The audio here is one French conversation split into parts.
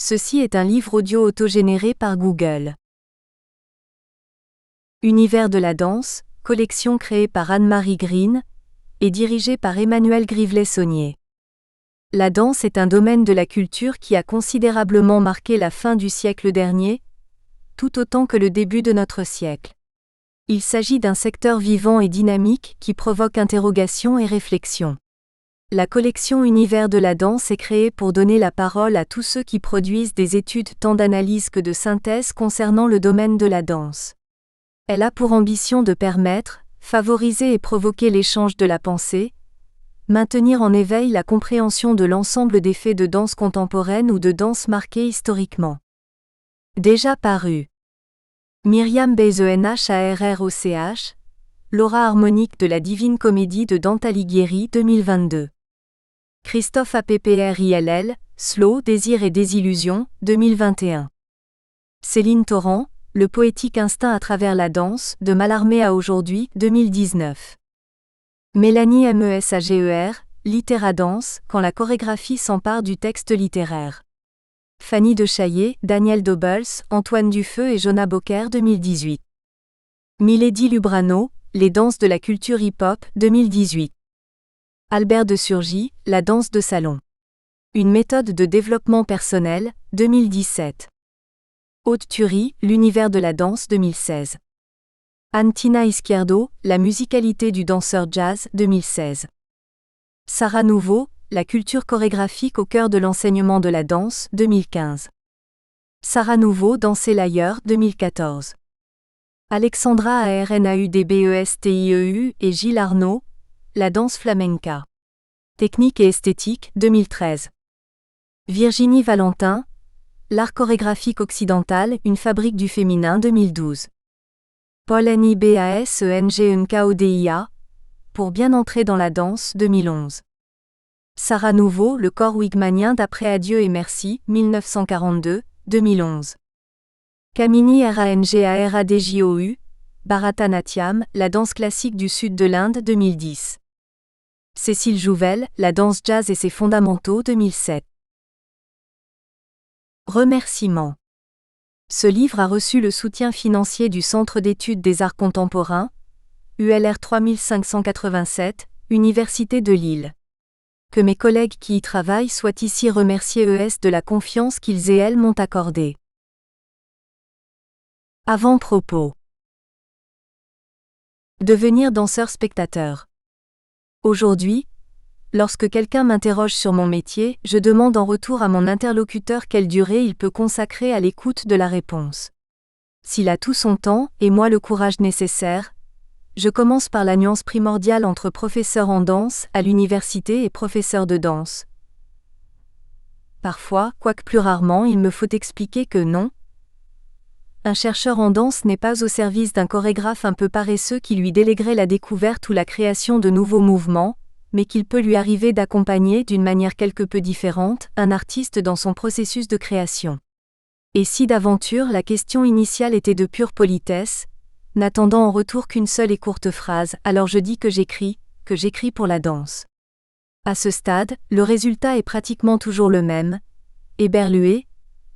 Ceci est un livre audio autogénéré par Google. Univers de la danse, collection créée par Anne-Marie Green et dirigée par Emmanuel Grivelet-Saunier. La danse est un domaine de la culture qui a considérablement marqué la fin du siècle dernier, tout autant que le début de notre siècle. Il s'agit d'un secteur vivant et dynamique qui provoque interrogation et réflexion. La collection Univers de la danse est créée pour donner la parole à tous ceux qui produisent des études tant d'analyse que de synthèse concernant le domaine de la danse. Elle a pour ambition de permettre, favoriser et provoquer l'échange de la pensée, maintenir en éveil la compréhension de l'ensemble des faits de danse contemporaine ou de danse marquée historiquement. Déjà paru. Myriam Benharroch, Laura harmonique de la Divine Comédie de Dante Alighieri 2022. Christophe Apprill, Slow, Désir et Désillusion, 2021. Céline Torrent, Le poétique instinct à travers la danse, de Mallarmé à aujourd'hui, 2019. Mélanie Mesager, Littéradance, quand la chorégraphie s'empare du texte littéraire. Fanny Dechaillé, Daniel Dobbels, Antoine Dufeu et Jonah Beaucaire 2018. Milady Lubrano, Les danses de la culture hip-hop 2018. Albert de Surgy, La danse de salon. Une méthode de développement personnel 2017. Aude Thury, L'univers de la danse 2016. Anne-Tina Izquierdo, La musicalité du danseur jazz 2016. Sarah Nouveau, La culture chorégraphique au cœur de l'enseignement de la danse 2015. Sarah Nouveau, Danser l'ailleurs 2014. Alexandra Arnaudbestieu et Gilles Arnaud, La danse flamenca. Technique et esthétique 2013. Virginie Valentin, L'art chorégraphique occidental, une fabrique du féminin 2012. Paul Nibasengkodia, Pour bien entrer dans la danse 2011. Sarah Nouveau, Le corps wigmanien d'après Adieu et merci, 1942, 2011. Kamini Rangaaradjou, Bharatanatyam, La danse classique du sud de l'Inde 2010. Cécile Jouvel, La danse jazz et ses fondamentaux 2007. Remerciements. Ce livre a reçu le soutien financier du Centre d'études des arts contemporains, ULR 3587, Université de Lille. Que mes collègues qui y travaillent soient ici remerciés de la confiance qu'ils et elles m'ont accordée. Avant-propos. Devenir danseur-spectateur. Aujourd'hui, lorsque quelqu'un m'interroge sur mon métier, je demande en retour à mon interlocuteur quelle durée il peut consacrer à l'écoute de la réponse. S'il a tout son temps, et moi le courage nécessaire, je commence par la nuance primordiale entre professeur en danse à l'université et professeur de danse. Parfois, quoique plus rarement, il me faut expliquer que non. Un chercheur en danse n'est pas au service d'un chorégraphe un peu paresseux qui lui déléguerait la découverte ou la création de nouveaux mouvements, mais qu'il peut lui arriver d'accompagner d'une manière quelque peu différente un artiste dans son processus de création. Et si d'aventure la question initiale était de pure politesse, n'attendant en retour qu'une seule et courte phrase, alors je dis que j'écris pour la danse. À ce stade, le résultat est pratiquement toujours le même. Éberlué,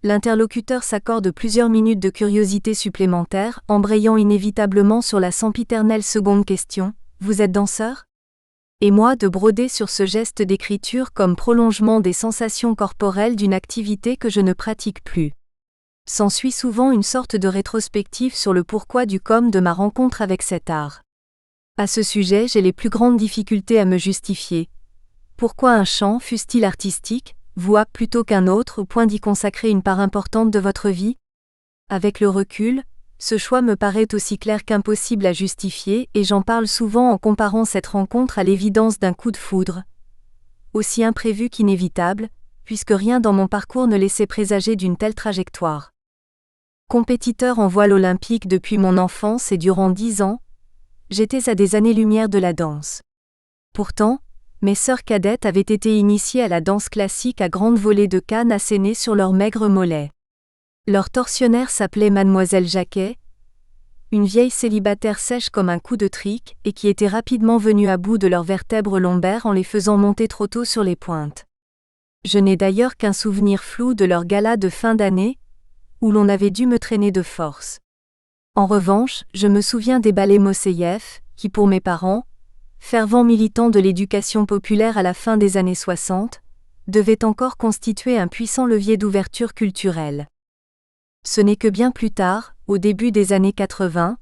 l'interlocuteur s'accorde plusieurs minutes de curiosité supplémentaire, embrayant inévitablement sur la sempiternelle seconde question, « Vous êtes danseur ?» Et moi de broder sur ce geste d'écriture comme prolongement des sensations corporelles d'une activité que je ne pratique plus. S'ensuit souvent une sorte de rétrospective sur le pourquoi du comment de ma rencontre avec cet art. À ce sujet, j'ai les plus grandes difficultés à me justifier. Pourquoi un chant, fût-il artistique, voix plutôt qu'un autre au point d'y consacrer une part importante de votre vie ? Avec le recul, ce choix me paraît aussi clair qu'impossible à justifier et j'en parle souvent en comparant cette rencontre à l'évidence d'un coup de foudre. Aussi imprévu qu'inévitable, puisque rien dans mon parcours ne laissait présager d'une telle trajectoire. Compétiteur en voile olympique depuis mon enfance et durant 10 ans, j'étais à des années-lumière de la danse. Pourtant, mes sœurs cadettes avaient été initiées à la danse classique à grandes volées de cannes assénées sur leurs maigres mollets. Leur tortionnaire s'appelait Mademoiselle Jacquet, une vieille célibataire sèche comme un coup de trique et qui était rapidement venue à bout de leurs vertèbres lombaires en les faisant monter trop tôt sur les pointes. Je n'ai d'ailleurs qu'un souvenir flou de leur gala de fin d'année, où l'on avait dû me traîner de force. En revanche, je me souviens des ballets Moseïev, qui pour mes parents, fervents militants de l'éducation populaire à la fin des années 60, devaient encore constituer un puissant levier d'ouverture culturelle. Ce n'est que bien plus tard, au début des années 80,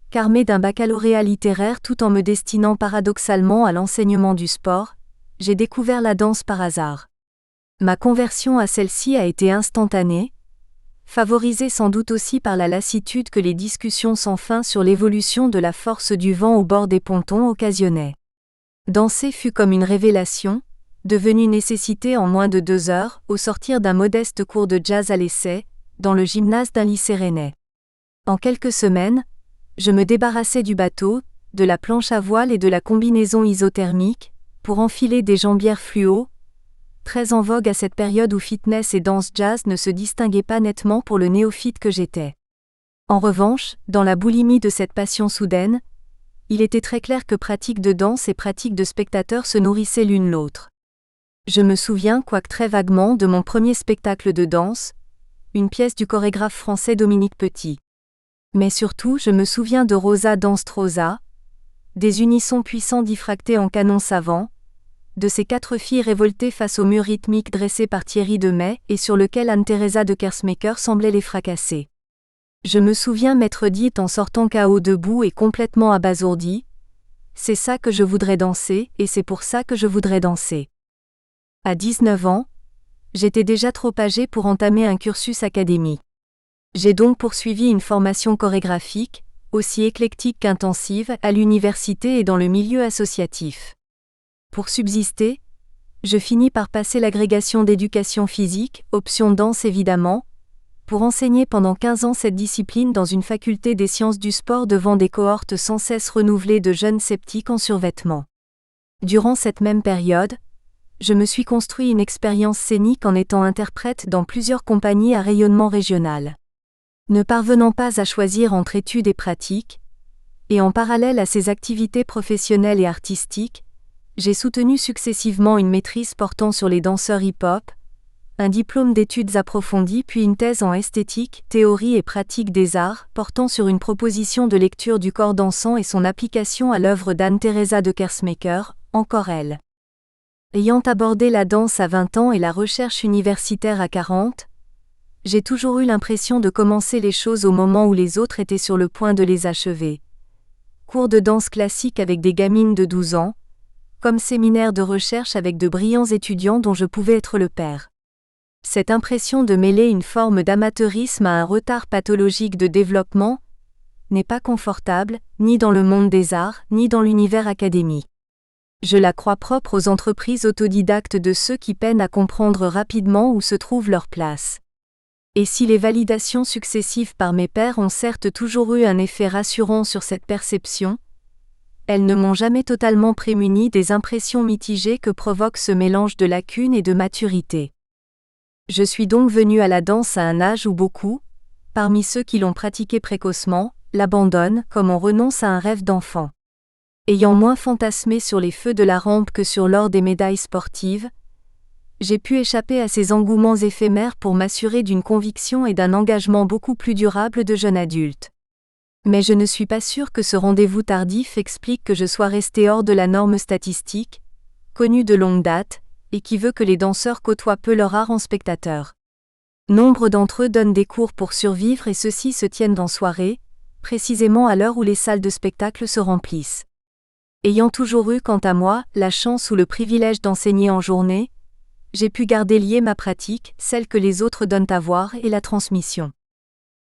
qu'armé d'un baccalauréat littéraire tout en me destinant paradoxalement à l'enseignement du sport, j'ai découvert la danse par hasard. Ma conversion à celle-ci a été instantanée, favorisée sans doute aussi par la lassitude que les discussions sans fin sur l'évolution de la force du vent au bord des pontons occasionnaient. Danser fut comme une révélation, devenue nécessité en moins de 2 heures, au sortir d'un modeste cours de jazz à l'essai, dans le gymnase d'un lycée rennais. En quelques semaines, je me débarrassais du bateau, de la planche à voile et de la combinaison isothermique, pour enfiler des jambières fluo, très en vogue à cette période où fitness et danse jazz ne se distinguaient pas nettement pour le néophyte que j'étais. En revanche, dans la boulimie de cette passion soudaine, il était très clair que pratique de danse et pratique de spectateur se nourrissaient l'une l'autre. Je me souviens, quoique très vaguement, de mon premier spectacle de danse, une pièce du chorégraphe français Dominique Petit. Mais surtout, je me souviens de Rosa danse Rosa, des unissons puissants diffractés en canon savant, de ces 4 filles révoltées face au mur rythmique dressé par Thierry Demey et sur lequel Anne-Theresa de Kersmaker semblait les fracasser. Je me souviens m'être dite en sortant KO debout et complètement abasourdie, « C'est ça que je voudrais danser, et c'est pour ça que je voudrais danser. » À 19 ans, j'étais déjà trop âgée pour entamer un cursus académique. J'ai donc poursuivi une formation chorégraphique, aussi éclectique qu'intensive, à l'université et dans le milieu associatif. Pour subsister, je finis par passer l'agrégation d'éducation physique, option danse évidemment, pour enseigner pendant 15 ans cette discipline dans une faculté des sciences du sport devant des cohortes sans cesse renouvelées de jeunes sceptiques en survêtement. Durant cette même période, je me suis construit une expérience scénique en étant interprète dans plusieurs compagnies à rayonnement régional. Ne parvenant pas à choisir entre études et pratique, et en parallèle à ces activités professionnelles et artistiques, j'ai soutenu successivement une maîtrise portant sur les danseurs hip-hop, un diplôme d'études approfondies puis une thèse en esthétique, théorie et pratique des arts portant sur une proposition de lecture du corps dansant et son application à l'œuvre d'Anne-Theresa de Kersmaker, encore elle. Ayant abordé la danse à 20 ans et la recherche universitaire à 40, j'ai toujours eu l'impression de commencer les choses au moment où les autres étaient sur le point de les achever. Cours de danse classique avec des gamines de 12 ans, comme séminaire de recherche avec de brillants étudiants dont je pouvais être le père. Cette impression de mêler une forme d'amateurisme à un retard pathologique de développement n'est pas confortable, ni dans le monde des arts, ni dans l'univers académique. Je la crois propre aux entreprises autodidactes de ceux qui peinent à comprendre rapidement où se trouve leur place. Et si les validations successives par mes pairs ont certes toujours eu un effet rassurant sur cette perception, elles ne m'ont jamais totalement prémunie des impressions mitigées que provoque ce mélange de lacunes et de maturité. Je suis donc venue à la danse à un âge où beaucoup, parmi ceux qui l'ont pratiquée précocement, l'abandonnent comme on renonce à un rêve d'enfant. Ayant moins fantasmé sur les feux de la rampe que sur l'or des médailles sportives, j'ai pu échapper à ces engouements éphémères pour m'assurer d'une conviction et d'un engagement beaucoup plus durable de jeune adulte. Mais je ne suis pas sûre que ce rendez-vous tardif explique que je sois restée hors de la norme statistique, connue de longue date, et qui veut que les danseurs côtoient peu leur art en spectateur. Nombre d'entre eux donnent des cours pour survivre et ceux-ci se tiennent en soirée, précisément à l'heure où les salles de spectacle se remplissent. Ayant toujours eu, quant à moi, la chance ou le privilège d'enseigner en journée, j'ai pu garder liée ma pratique, celle que les autres donnent à voir et la transmission.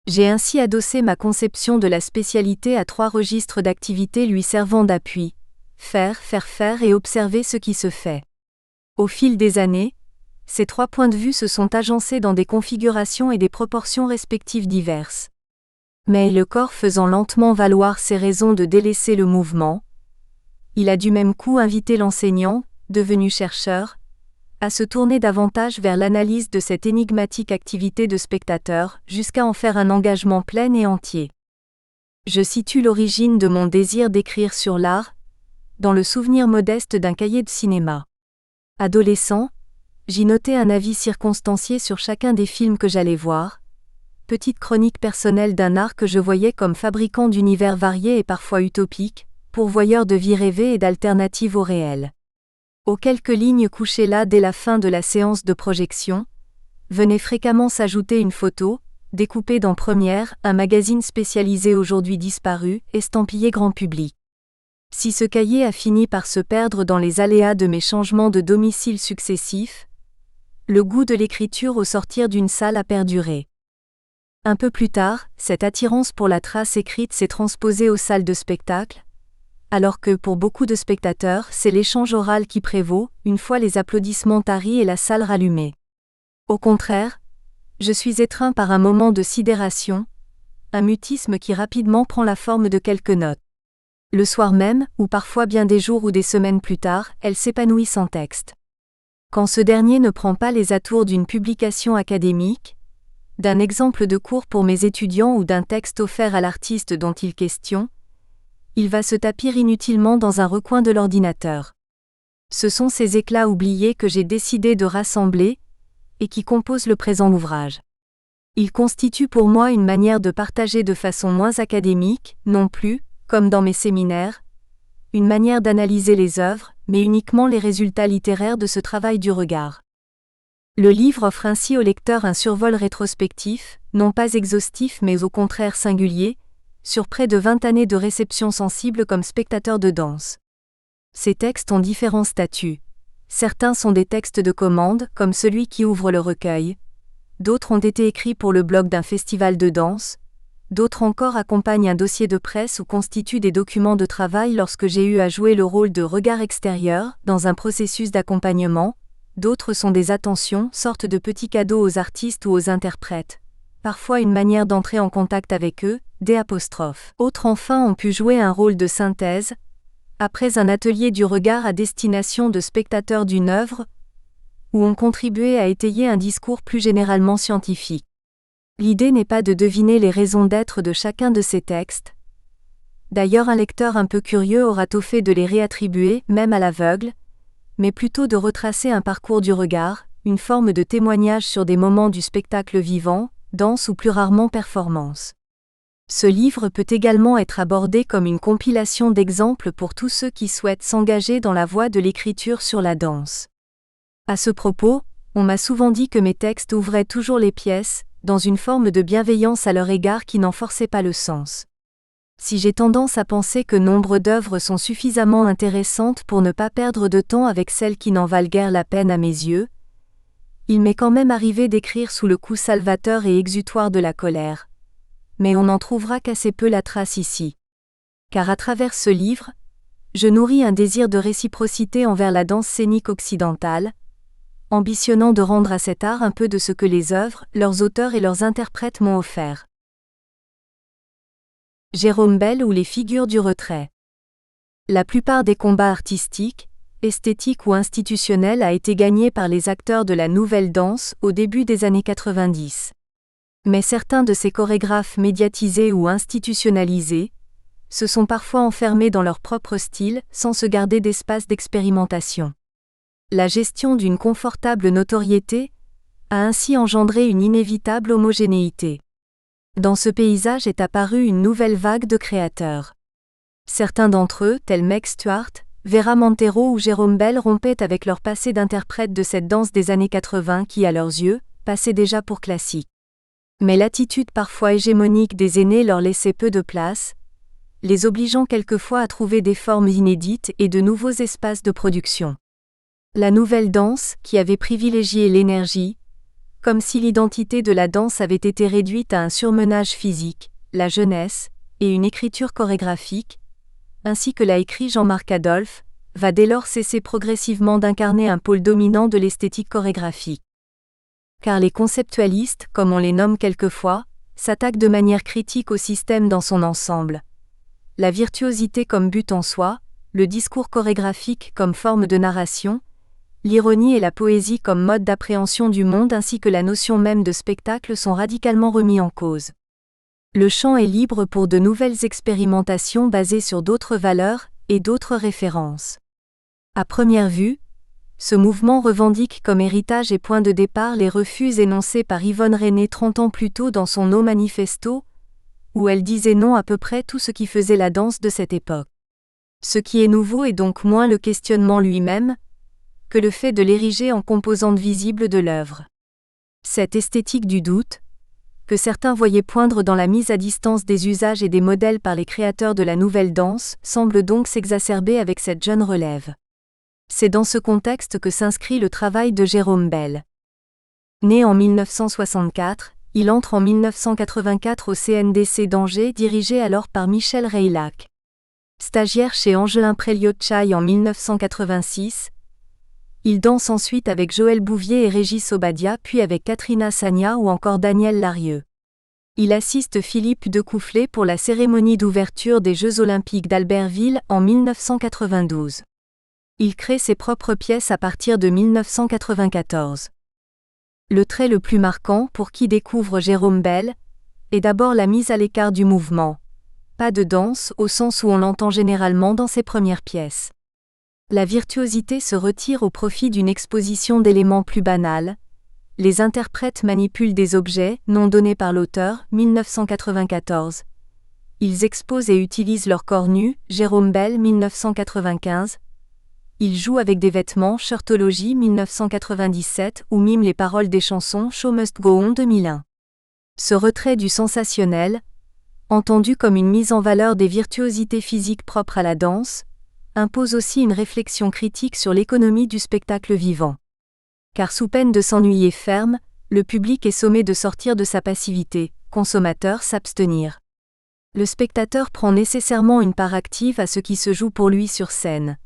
J'ai ainsi adossé ma conception de la spécialité à 3 registres d'activité lui servant d'appui: faire et observer ce qui se fait. Au fil des années, ces 3 points de vue se sont agencés dans des configurations et des proportions respectives diverses. Mais le corps faisant lentement valoir ses raisons de délaisser le mouvement, il a du même coup invité l'enseignant, devenu chercheur, à se tourner davantage vers l'analyse de cette énigmatique activité de spectateur, jusqu'à en faire un engagement plein et entier. Je situe l'origine de mon désir d'écrire sur l'art, dans le souvenir modeste d'un cahier de cinéma. Adolescent, J'y notais un avis circonstancié sur chacun des films que j'allais voir, petite chronique personnelle d'un art que je voyais comme fabricant d'univers variés et parfois utopiques, pourvoyeur de vies rêvées et d'alternatives au réel. Aux quelques lignes couchées là dès la fin de la séance de projection, venait fréquemment s'ajouter une photo, découpée dans Première, un magazine spécialisé aujourd'hui disparu, estampillé grand public. Si ce cahier a fini par se perdre dans les aléas de mes changements de domicile successifs, le goût de l'écriture au sortir d'une salle a perduré. Un peu plus tard, cette attirance pour la trace écrite s'est transposée aux salles de spectacle, alors que pour beaucoup de spectateurs, c'est l'échange oral qui prévaut, une fois les applaudissements taris et la salle rallumée. Au contraire, je suis étreint par un moment de sidération, un mutisme qui rapidement prend la forme de quelques notes. Le soir même, ou parfois bien des jours ou des semaines plus tard, elles s'épanouissent en texte. Quand ce dernier ne prend pas les atours d'une publication académique, d'un exemple de cours pour mes étudiants ou d'un texte offert à l'artiste dont il question, il va se tapir inutilement dans un recoin de l'ordinateur. Ce sont ces éclats oubliés que j'ai décidé de rassembler, et qui composent le présent ouvrage. Ils constituent pour moi une manière de partager de façon moins académique, non plus, comme dans mes séminaires, une manière d'analyser les œuvres, mais uniquement les résultats littéraires de ce travail du regard. Le livre offre ainsi au lecteur un survol rétrospectif, non pas exhaustif mais au contraire singulier, sur près de 20 années de réception sensible comme spectateur de danse. Ces textes ont différents statuts. Certains sont des textes de commande, comme celui qui ouvre le recueil. D'autres ont été écrits pour le blog d'un festival de danse. D'autres encore accompagnent un dossier de presse ou constituent des documents de travail lorsque j'ai eu à jouer le rôle de regard extérieur dans un processus d'accompagnement. D'autres sont des attentions, sortes de petits cadeaux aux artistes ou aux interprètes. Parfois une manière d'entrer en contact avec eux, des apostrophes. Autres enfin ont pu jouer un rôle de synthèse, après un atelier du regard à destination de spectateurs d'une œuvre, ou ont contribué à étayer un discours plus généralement scientifique. L'idée n'est pas de deviner les raisons d'être de chacun de ces textes. D'ailleurs un lecteur un peu curieux aura tôt fait de les réattribuer, même à l'aveugle, mais plutôt de retracer un parcours du regard, une forme de témoignage sur des moments du spectacle vivant, danse ou plus rarement performance. Ce livre peut également être abordé comme une compilation d'exemples pour tous ceux qui souhaitent s'engager dans la voie de l'écriture sur la danse. À ce propos, on m'a souvent dit que mes textes ouvraient toujours les pièces, dans une forme de bienveillance à leur égard qui n'en forçait pas le sens. Si j'ai tendance à penser que nombre d'œuvres sont suffisamment intéressantes pour ne pas perdre de temps avec celles qui n'en valent guère la peine à mes yeux, il m'est quand même arrivé d'écrire sous le coup salvateur et exutoire de la colère. Mais on n'en trouvera qu'assez peu la trace ici. Car à travers ce livre, je nourris un désir de réciprocité envers la danse scénique occidentale, ambitionnant de rendre à cet art un peu de ce que les œuvres, leurs auteurs et leurs interprètes m'ont offert. Jérôme Bel ou les figures du retrait. La plupart des combats artistiques, esthétiques ou institutionnels a été gagné par les acteurs de la nouvelle danse au début des années 90. Mais certains de ces chorégraphes médiatisés ou institutionnalisés se sont parfois enfermés dans leur propre style sans se garder d'espace d'expérimentation. La gestion d'une confortable notoriété a ainsi engendré une inévitable homogénéité. Dans ce paysage est apparue une nouvelle vague de créateurs. Certains d'entre eux, tels Meg Stuart, Vera Montero ou Jérôme Bel, rompaient avec leur passé d'interprète de cette danse des années 80 qui, à leurs yeux, passait déjà pour classique. Mais l'attitude parfois hégémonique des aînés leur laissait peu de place, les obligeant quelquefois à trouver des formes inédites et de nouveaux espaces de production. La nouvelle danse, qui avait privilégié l'énergie, comme si l'identité de la danse avait été réduite à un surmenage physique, la jeunesse, et une écriture chorégraphique, ainsi que l'a écrit Jean-Marc Adolphe, va dès lors cesser progressivement d'incarner un pôle dominant de l'esthétique chorégraphique. Car les conceptualistes, comme on les nomme quelquefois, s'attaquent de manière critique au système dans son ensemble. La virtuosité comme but en soi, le discours chorégraphique comme forme de narration, l'ironie et la poésie comme mode d'appréhension du monde ainsi que la notion même de spectacle sont radicalement remis en cause. Le champ est libre pour de nouvelles expérimentations basées sur d'autres valeurs et d'autres références. À première vue, Ce mouvement revendique comme héritage et point de départ les refus énoncés par Yvonne Rainer 30 ans plus tôt dans son No Manifesto, où elle disait non à peu près tout ce qui faisait la danse de cette époque. Ce qui est nouveau est donc moins le questionnement lui-même, que le fait de l'ériger en composante visible de l'œuvre. Cette esthétique du doute, que certains voyaient poindre dans la mise à distance des usages et des modèles par les créateurs de la nouvelle danse, semble donc s'exacerber avec cette jeune relève. C'est dans ce contexte que s'inscrit le travail de Jérôme Bel. Né en 1964, il entre en 1984 au CNDC d'Angers dirigé alors par Michel Reilhac. Stagiaire chez Angelin Préliot-Chaille en 1986, il danse ensuite avec Joël Bouvier et Régis Obadia puis avec Katrina Sagna ou encore Daniel Larieux. Il assiste Philippe Decoufflé pour la cérémonie d'ouverture des Jeux Olympiques d'Albertville en 1992. Il crée ses propres pièces à partir de 1994. Le trait le plus marquant pour qui découvre Jérôme Bel est d'abord la mise à l'écart du mouvement. Pas de danse au sens où on l'entend généralement dans ses premières pièces. La virtuosité se retire au profit d'une exposition d'éléments plus banals. Les interprètes manipulent des objets non donnés par l'auteur, 1994. Ils exposent et utilisent leur corps nu, Jérôme Bel, 1995. Ils jouent avec des vêtements, Shirtology 1997 ou miment les paroles des chansons Show Must Go On 2001. Ce retrait du sensationnel, entendu comme une mise en valeur des virtuosités physiques propres à la danse, impose aussi une réflexion critique sur l'économie du spectacle vivant. Car sous peine de s'ennuyer ferme, le public est sommé de sortir de sa passivité, consommateur s'abstenir. Le spectateur prend nécessairement une part active à ce qui se joue pour lui sur scène.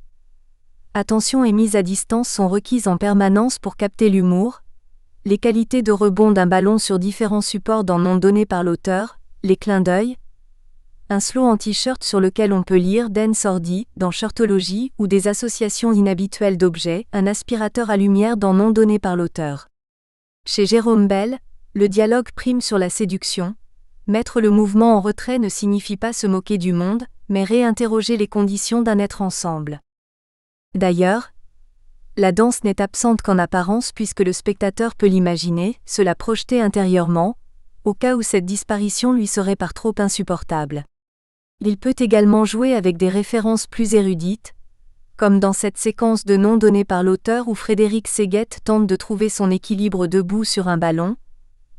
Attention et mise à distance sont requises en permanence pour capter l'humour, les qualités de rebond d'un ballon sur différents supports dans nom donné par l'auteur, les clins d'œil, un slow en t-shirt sur lequel on peut lire Dance Ordi dans Shirtology ou des associations inhabituelles d'objets, un aspirateur à lumière dans nom donné par l'auteur. Chez Jérôme Bel, le dialogue prime sur la séduction. Mettre le mouvement en retrait ne signifie pas se moquer du monde, mais réinterroger les conditions d'un être ensemble. D'ailleurs, la danse n'est absente qu'en apparence puisque le spectateur peut l'imaginer, se la projeter intérieurement, au cas où cette disparition lui serait par trop insupportable. Il peut également jouer avec des références plus érudites, comme dans cette séquence de nom donnée par l'auteur où Frédéric Séguette tente de trouver son équilibre debout sur un ballon,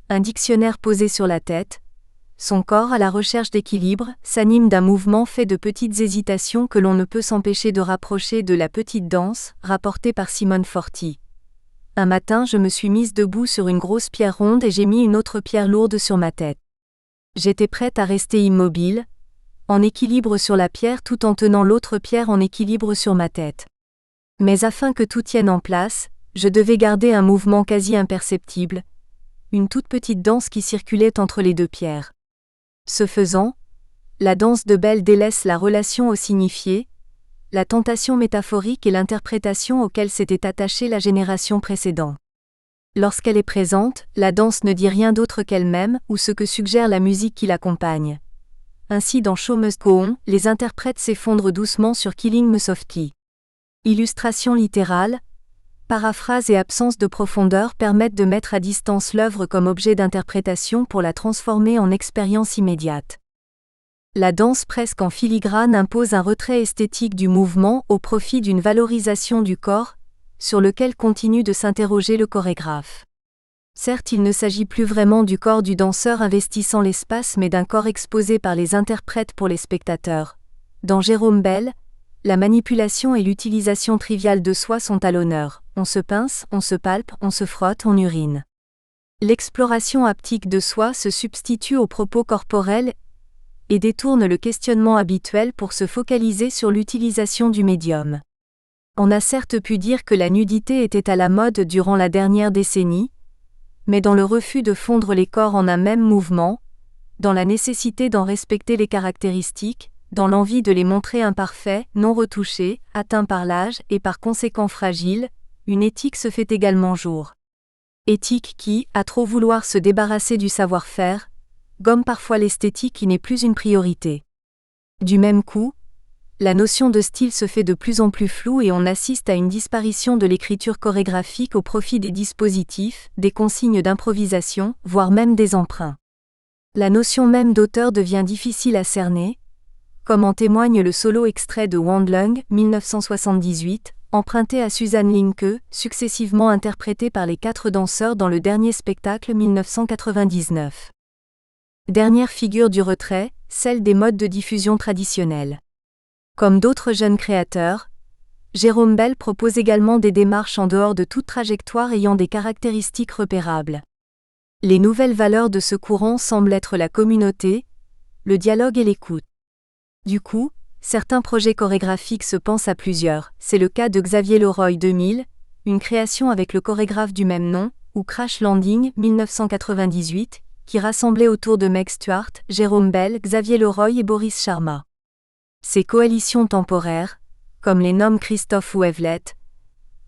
un dictionnaire posé sur la tête. Son corps à la recherche d'équilibre s'anime d'un mouvement fait de petites hésitations que l'on ne peut s'empêcher de rapprocher de la petite danse, rapportée par Simone Forti. Un matin je me suis mise debout sur une grosse pierre ronde et j'ai mis une autre pierre lourde sur ma tête. J'étais prête à rester immobile, en équilibre sur la pierre tout en tenant l'autre pierre en équilibre sur ma tête. Mais afin que tout tienne en place, je devais garder un mouvement quasi imperceptible, une toute petite danse qui circulait entre les deux pierres. Ce faisant, la danse de Bel délaisse la relation au signifié, la tentation métaphorique et l'interprétation auxquelles s'était attachée la génération précédente. Lorsqu'elle est présente, la danse ne dit rien d'autre qu'elle-même ou ce que suggère la musique qui l'accompagne. Ainsi dans Show Must Go On, les interprètes s'effondrent doucement sur Killing Me Softly. Illustration littérale, paraphrase et absence de profondeur permettent de mettre à distance l'œuvre comme objet d'interprétation pour la transformer en expérience immédiate. La danse presque en filigrane impose un retrait esthétique du mouvement au profit d'une valorisation du corps, sur lequel continue de s'interroger le chorégraphe. Certes, il ne s'agit plus vraiment du corps du danseur investissant l'espace mais d'un corps exposé par les interprètes pour les spectateurs. Dans Jérôme Bel, la manipulation et l'utilisation triviale de soi sont à l'honneur. On se pince, on se palpe, on se frotte, on urine. L'exploration haptique de soi se substitue aux propos corporels et détourne le questionnement habituel pour se focaliser sur l'utilisation du médium. On a certes pu dire que la nudité était à la mode durant la dernière décennie, mais dans le refus de fondre les corps en un même mouvement, dans la nécessité d'en respecter les caractéristiques, dans l'envie de les montrer imparfaits, non retouchés, atteints par l'âge et par conséquent fragiles, une éthique se fait également jour. Éthique qui, à trop vouloir se débarrasser du savoir-faire, gomme parfois l'esthétique qui n'est plus une priorité. Du même coup, la notion de style se fait de plus en plus floue et on assiste à une disparition de l'écriture chorégraphique au profit des dispositifs, des consignes d'improvisation, voire même des emprunts. La notion même d'auteur devient difficile à cerner, comme en témoigne le solo extrait de Wandlung, 1978, emprunté à Suzanne Linke, successivement interprété par les 4 danseurs dans le dernier spectacle 1999. Dernière figure du retrait, celle des modes de diffusion traditionnels. Comme d'autres jeunes créateurs, Jérôme Bel propose également des démarches en dehors de toute trajectoire ayant des caractéristiques repérables. Les nouvelles valeurs de ce courant semblent être la communauté, le dialogue et l'écoute. Du coup, certains projets chorégraphiques se pensent à plusieurs, c'est le cas de Xavier Leroy 2000, une création avec le chorégraphe du même nom, ou Crash Landing 1998, qui rassemblait autour de Meg Stuart, Jérôme Bel, Xavier Leroy et Boris Sharma. Ces coalitions temporaires, comme les nomme Christophe ou Evelette,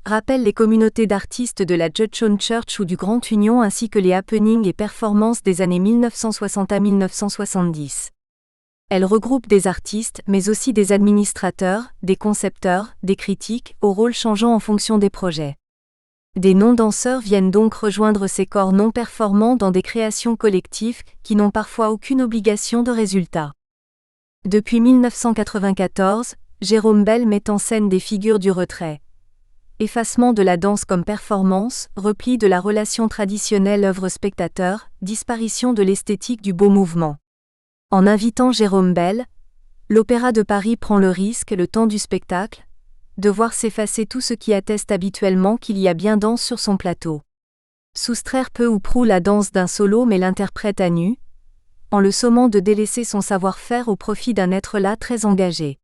rappellent les communautés d'artistes de la Judson Church ou du Grand Union ainsi que les happenings et performances des années 1960 à 1970. Elles regroupent des artistes mais aussi des administrateurs, des concepteurs, des critiques, aux rôles changeant en fonction des projets. Des non-danseurs viennent donc rejoindre ces corps non performants dans des créations collectives qui n'ont parfois aucune obligation de résultat. Depuis 1994, Jérôme Bel met en scène des figures du retrait. Effacement de la danse comme performance, repli de la relation traditionnelle œuvre-spectateur, disparition de l'esthétique du beau mouvement. En invitant Jérôme Bel, l'Opéra de Paris prend le risque, le temps du spectacle, de voir s'effacer tout ce qui atteste habituellement qu'il y a bien danse sur son plateau. Soustraire peu ou prou la danse d'un solo mais l'interprète à nu, en le sommant de délaisser son savoir-faire au profit d'un être là très engagé.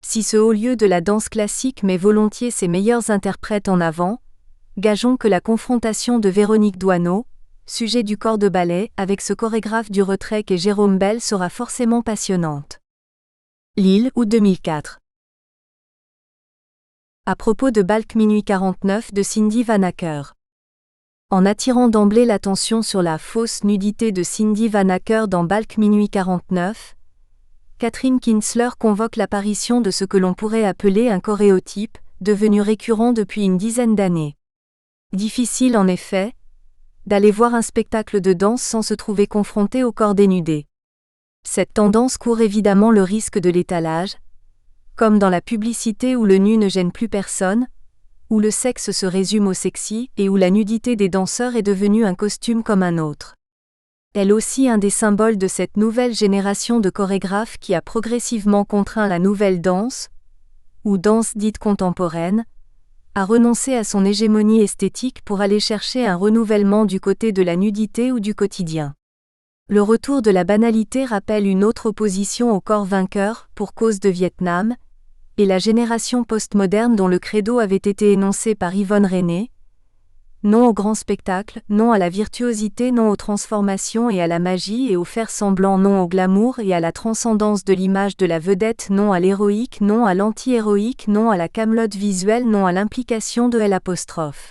Si ce haut lieu de la danse classique met volontiers ses meilleurs interprètes en avant, gageons que la confrontation de Véronique Doisneau, sujet du corps de ballet, avec ce chorégraphe du retrait qu'est Jérôme Bel sera forcément passionnante. Lille, août 2004. À propos de Balk Minuit 49 de Cindy Van Acker. En attirant d'emblée l'attention sur la fausse nudité de Cindy Van Acker dans Balk Minuit 49, Catherine Kinsler convoque l'apparition de ce que l'on pourrait appeler un choréotype, devenu récurrent depuis une dizaine d'années. Difficile en effet, d'aller voir un spectacle de danse sans se trouver confronté au corps dénudé. Cette tendance court évidemment le risque de l'étalage, comme dans la publicité où le nu ne gêne plus personne, où le sexe se résume au sexy et où la nudité des danseurs est devenue un costume comme un autre. Elle aussi un des symboles de cette nouvelle génération de chorégraphes qui a progressivement contraint la nouvelle danse, ou danse dite contemporaine, à renoncer à son hégémonie esthétique pour aller chercher un renouvellement du côté de la nudité ou du quotidien. Le retour de la banalité rappelle une autre opposition au corps vainqueur pour cause de Vietnam, et la génération postmoderne dont le credo avait été énoncé par Yvonne Reyné. Non au grand spectacle, non à la virtuosité, non aux transformations et à la magie et au faire semblant, non au glamour et à la transcendance de l'image de la vedette, non à l'héroïque, non à l'anti-héroïque, non à la camelote visuelle, non à l'implication de L',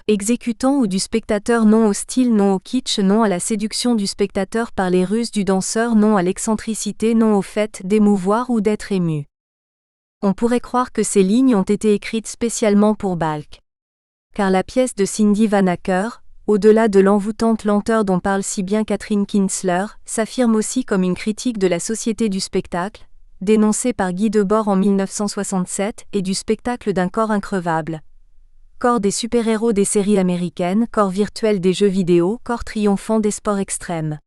exécutant ou du spectateur, non au style, non au kitsch, non à la séduction du spectateur par les ruses du danseur, non à l'excentricité, non au fait d'émouvoir ou d'être ému. On pourrait croire que ces lignes ont été écrites spécialement pour Balk. Car la pièce de Cindy Van Acker, au-delà de l'envoûtante lenteur dont parle si bien Catherine Kinsler, s'affirme aussi comme une critique de la société du spectacle, dénoncée par Guy Debord en 1967, et du spectacle d'un corps increvable. Corps des super-héros des séries américaines, corps virtuel des jeux vidéo, corps triomphant des sports extrêmes.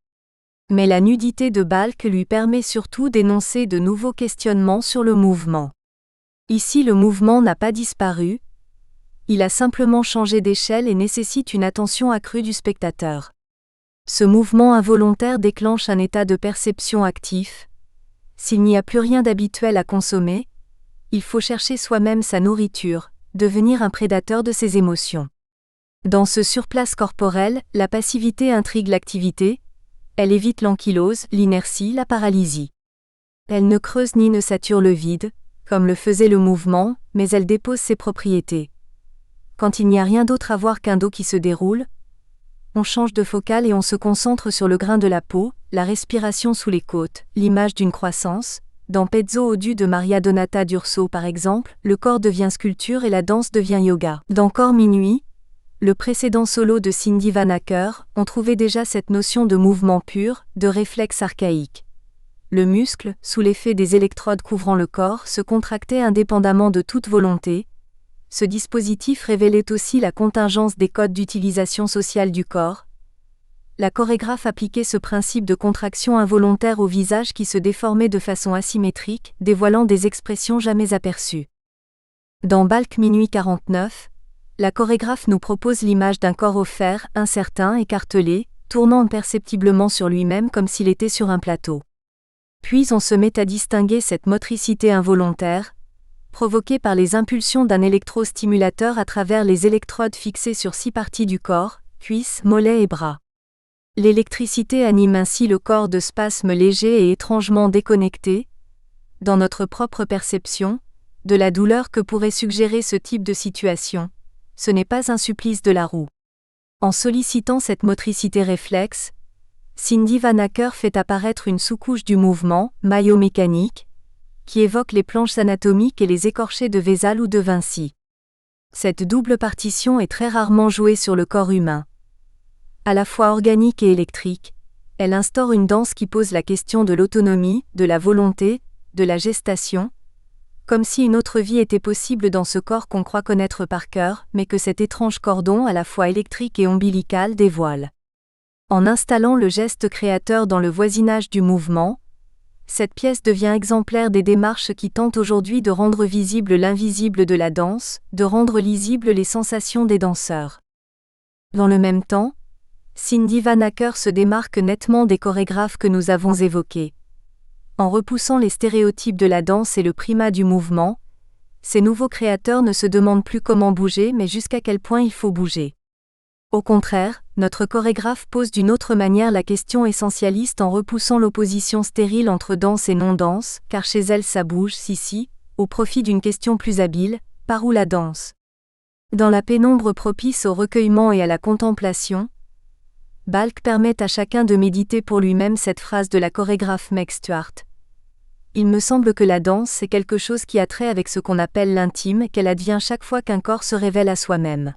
Mais la nudité de Balk lui permet surtout d'énoncer de nouveaux questionnements sur le mouvement. Ici le mouvement n'a pas disparu, il a simplement changé d'échelle et nécessite une attention accrue du spectateur. Ce mouvement involontaire déclenche un état de perception actif. S'il n'y a plus rien d'habituel à consommer, il faut chercher soi-même sa nourriture, devenir un prédateur de ses émotions. Dans ce surplace corporel, la passivité intrigue l'activité, elle évite l'ankylose, l'inertie, la paralysie. Elle ne creuse ni ne sature le vide, comme le faisait le mouvement, mais elle dépose ses propriétés. Quand il n'y a rien d'autre à voir qu'un dos qui se déroule, on change de focale et on se concentre sur le grain de la peau, la respiration sous les côtes, l'image d'une croissance, Dans Pezzo Odu de Maria Donata d'Urso par exemple, le corps devient sculpture et la danse devient yoga. Dans Corps Minuit, le précédent solo de Cindy Van Acker, on trouvait déjà cette notion de mouvement pur, de réflexe archaïque. Le muscle, sous l'effet des électrodes couvrant le corps, se contractait indépendamment de toute volonté. Ce dispositif révélait aussi la contingence des codes d'utilisation sociale du corps. La chorégraphe appliquait ce principe de contraction involontaire au visage qui se déformait de façon asymétrique, dévoilant des expressions jamais aperçues. Dans Balk Minuit 49, la chorégraphe nous propose l'image d'un corps offert, incertain, écartelé, tournant imperceptiblement sur lui-même comme s'il était sur un plateau. Puis on se met à distinguer cette motricité involontaire, provoquée par les impulsions d'un électrostimulateur à travers les électrodes fixées sur 6 parties du corps, cuisses, mollets et bras. L'électricité anime ainsi le corps de spasmes légers et étrangement déconnectés, dans notre propre perception, de la douleur que pourrait suggérer ce type de situation. Ce n'est pas un supplice de la roue. En sollicitant cette motricité réflexe, Cindy Van Acker fait apparaître une sous-couche du mouvement, maillot mécanique, qui évoque les planches anatomiques et les écorchés de Vézal ou de Vinci. Cette double partition est très rarement jouée sur le corps humain. À la fois organique et électrique, elle instaure une danse qui pose la question de l'autonomie, de la volonté, de la gestation, comme si une autre vie était possible dans ce corps qu'on croit connaître par cœur, mais que cet étrange cordon à la fois électrique et ombilical dévoile. En installant le geste créateur dans le voisinage du mouvement, cette pièce devient exemplaire des démarches qui tentent aujourd'hui de rendre visible l'invisible de la danse, de rendre lisibles les sensations des danseurs. Dans le même temps, Cindy Van Acker se démarque nettement des chorégraphes que nous avons évoqués. En repoussant les stéréotypes de la danse et le primat du mouvement, ces nouveaux créateurs ne se demandent plus comment bouger mais jusqu'à quel point il faut bouger. Au contraire, notre chorégraphe pose d'une autre manière la question essentialiste en repoussant l'opposition stérile entre danse et non-danse, car chez elle ça bouge, si, au profit d'une question plus habile, par où la danse ? Dans la pénombre propice au recueillement et à la contemplation, Balk permet à chacun de méditer pour lui-même cette phrase de la chorégraphe Meg Stuart. Il me semble que la danse c'est quelque chose qui a trait avec ce qu'on appelle l'intime, qu'elle advient chaque fois qu'un corps se révèle à soi-même.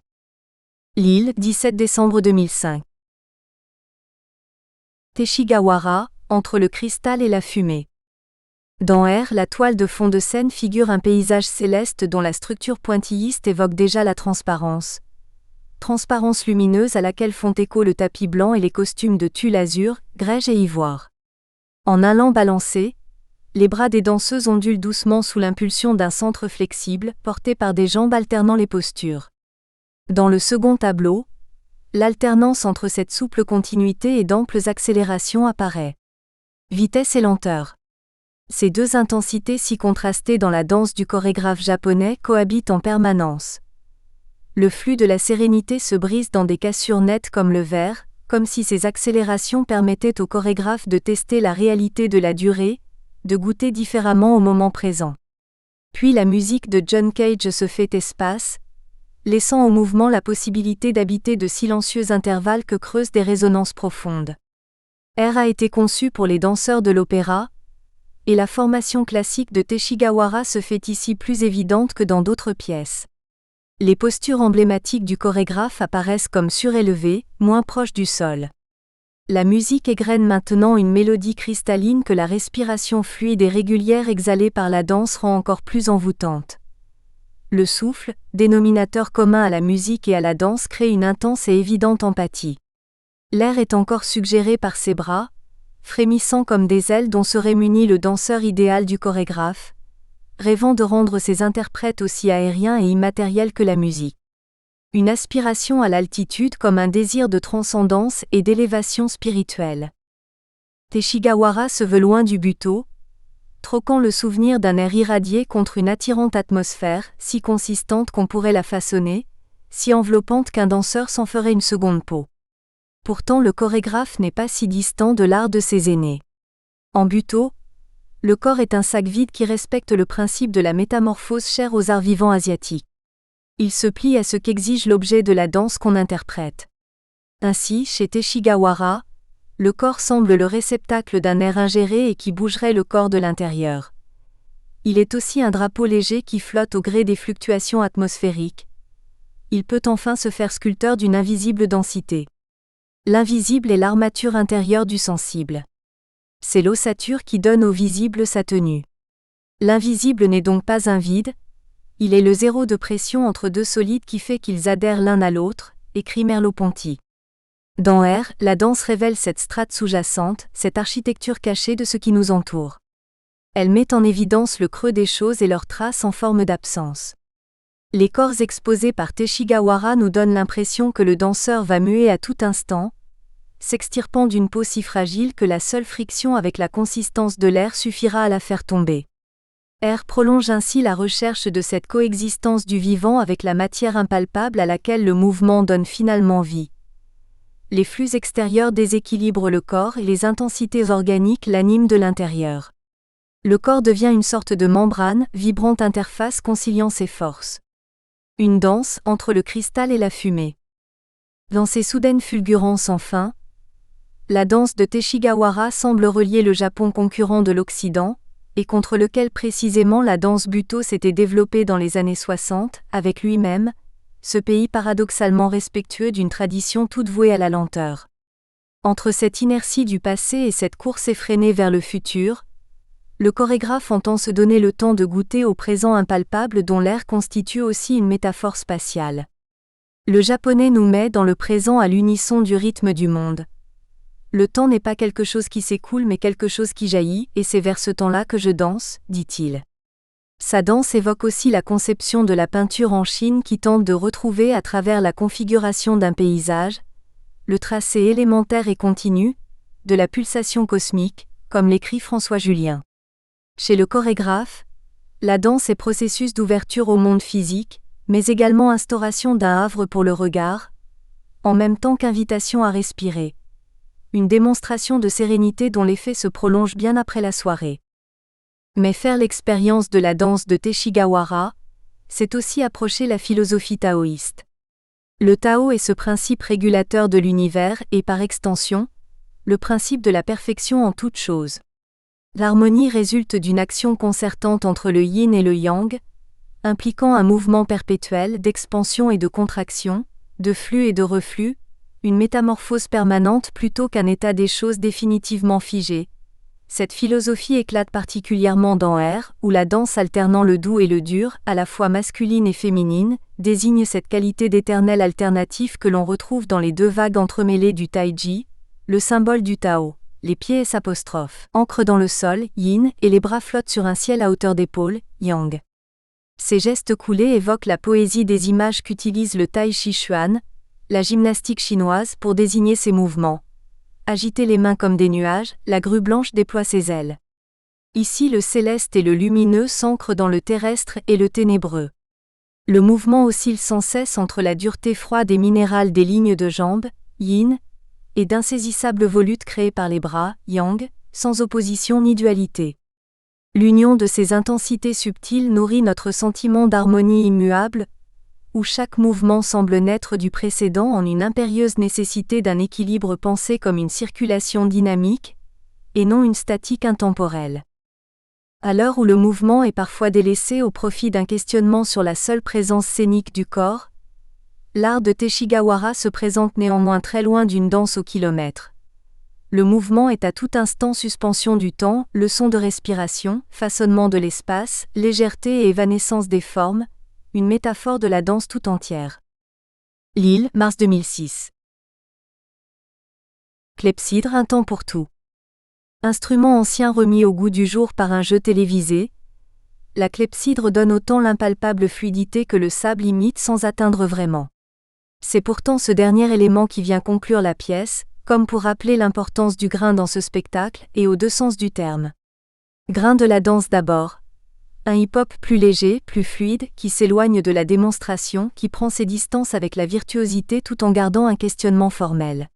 Lille, 17 décembre 2005. Teshigawara, entre le cristal et la fumée. Dans R, la toile de fond de scène figure un paysage céleste dont la structure pointilliste évoque déjà la transparence. Transparence lumineuse à laquelle font écho le tapis blanc et les costumes de tulle azur, grège et ivoire. En allant balancer, les bras des danseuses ondulent doucement sous l'impulsion d'un centre flexible, porté par des jambes alternant les postures. Dans le second tableau, l'alternance entre cette souple continuité et d'amples accélérations apparaît. Vitesse et lenteur. Ces deux intensités si contrastées dans la danse du chorégraphe japonais cohabitent en permanence. Le flux de la sérénité se brise dans des cassures nettes comme le verre, comme si ces accélérations permettaient au chorégraphe de tester la réalité de la durée, de goûter différemment au moment présent. Puis la musique de John Cage se fait espace, laissant au mouvement la possibilité d'habiter de silencieux intervalles que creusent des résonances profondes. R a été conçu pour les danseurs de l'opéra, et la formation classique de Teshigawara se fait ici plus évidente que dans d'autres pièces. Les postures emblématiques du chorégraphe apparaissent comme surélevées, moins proches du sol. La musique égrène maintenant une mélodie cristalline que la respiration fluide et régulière exhalée par la danse rend encore plus envoûtante. Le souffle, dénominateur commun à la musique et à la danse, crée une intense et évidente empathie. L'air est encore suggéré par ses bras, frémissant comme des ailes dont serait muni le danseur idéal du chorégraphe, rêvant de rendre ses interprètes aussi aériens et immatériels que la musique. Une aspiration à l'altitude comme un désir de transcendance et d'élévation spirituelle. Teshigawara se veut loin du buto, troquant le souvenir d'un air irradié contre une attirante atmosphère, si consistante qu'on pourrait la façonner, si enveloppante qu'un danseur s'en ferait une seconde peau. Pourtant le chorégraphe n'est pas si distant de l'art de ses aînés. En buto, le corps est un sac vide qui respecte le principe de la métamorphose cher aux arts vivants asiatiques. Il se plie à ce qu'exige l'objet de la danse qu'on interprète. Ainsi, chez Teshigawara, le corps semble le réceptacle d'un air ingéré et qui bougerait le corps de l'intérieur. Il est aussi un drapeau léger qui flotte au gré des fluctuations atmosphériques. Il peut enfin se faire sculpteur d'une invisible densité. L'invisible est l'armature intérieure du sensible. C'est l'ossature qui donne au visible sa tenue. L'invisible n'est donc pas un vide, il est le zéro de pression entre deux solides qui fait qu'ils adhèrent l'un à l'autre, écrit Merleau-Ponty. Dans R, la danse révèle cette strate sous-jacente, cette architecture cachée de ce qui nous entoure. Elle met en évidence le creux des choses et leurs traces en forme d'absence. Les corps exposés par Teshigawara nous donnent l'impression que le danseur va muer à tout instant, s'extirpant d'une peau si fragile que la seule friction avec la consistance de l'air suffira à la faire tomber. R prolonge ainsi la recherche de cette coexistence du vivant avec la matière impalpable à laquelle le mouvement donne finalement vie. Les flux extérieurs déséquilibrent le corps et les intensités organiques l'animent de l'intérieur. Le corps devient une sorte de membrane, vibrante interface conciliant ses forces. Une danse entre le cristal et la fumée. Dans ces soudaines fulgurances sans fin, la danse de Teshigawara semble relier le Japon concurrent de l'Occident, et contre lequel précisément la danse Butô s'était développée dans les années 60, avec lui-même, ce pays paradoxalement respectueux d'une tradition toute vouée à la lenteur. Entre cette inertie du passé et cette course effrénée vers le futur, le chorégraphe entend se donner le temps de goûter au présent impalpable dont l'air constitue aussi une métaphore spatiale. Le japonais nous met dans le présent à l'unisson du rythme du monde. Le temps n'est pas quelque chose qui s'écoule mais quelque chose qui jaillit, et c'est vers ce temps-là que je danse, dit-il. Sa danse évoque aussi la conception de la peinture en Chine qui tente de retrouver à travers la configuration d'un paysage, le tracé élémentaire et continu, de la pulsation cosmique, comme l'écrit François Julien. Chez le chorégraphe, la danse est processus d'ouverture au monde physique, mais également instauration d'un havre pour le regard, en même temps qu'invitation à respirer. Une démonstration de sérénité dont l'effet se prolonge bien après la soirée. Mais faire l'expérience de la danse de Teshigawara, c'est aussi approcher la philosophie taoïste. Le Tao est ce principe régulateur de l'univers et, par extension, le principe de la perfection en toute chose. L'harmonie résulte d'une action concertante entre le yin et le yang, impliquant un mouvement perpétuel d'expansion et de contraction, de flux et de reflux, une métamorphose permanente plutôt qu'un état des choses définitivement figé. Cette philosophie éclate particulièrement dans R, où la danse alternant le doux et le dur, à la fois masculine et féminine, désigne cette qualité d'éternel alternatif que l'on retrouve dans les deux vagues entremêlées du taiji, le symbole du Tao. Les pieds s'apostrophe, ancrent dans le sol, yin, et les bras flottent sur un ciel à hauteur d'épaule, yang. Ces gestes coulés évoquent la poésie des images qu'utilise le Tai Chi Chuan, la gymnastique chinoise, pour désigner ces mouvements. Agiter les mains comme des nuages, la grue blanche déploie ses ailes. Ici le céleste et le lumineux s'ancrent dans le terrestre et le ténébreux. Le mouvement oscille sans cesse entre la dureté froide et minérale des lignes de jambes, yin, et d'insaisissables volutes créées par les bras, yang, sans opposition ni dualité. L'union de ces intensités subtiles nourrit notre sentiment d'harmonie immuable, où chaque mouvement semble naître du précédent en une impérieuse nécessité d'un équilibre pensé comme une circulation dynamique, et non une statique intemporelle. À l'heure où le mouvement est parfois délaissé au profit d'un questionnement sur la seule présence scénique du corps, l'art de Teshigawara se présente néanmoins très loin d'une danse au kilomètre. Le mouvement est à tout instant suspension du temps, leçon de respiration, façonnement de l'espace, légèreté et évanescence des formes, une métaphore de la danse tout entière. Lille, mars 2006. Clepsydre, un temps pour tout. Instrument ancien remis au goût du jour par un jeu télévisé, la clepsydre donne autant l'impalpable fluidité que le sable imite sans atteindre vraiment. C'est pourtant ce dernier élément qui vient conclure la pièce, comme pour rappeler l'importance du grain dans ce spectacle, et aux deux sens du terme. Grain de la danse d'abord. Un hip-hop plus léger, plus fluide, qui s'éloigne de la démonstration, qui prend ses distances avec la virtuosité tout en gardant un questionnement formel.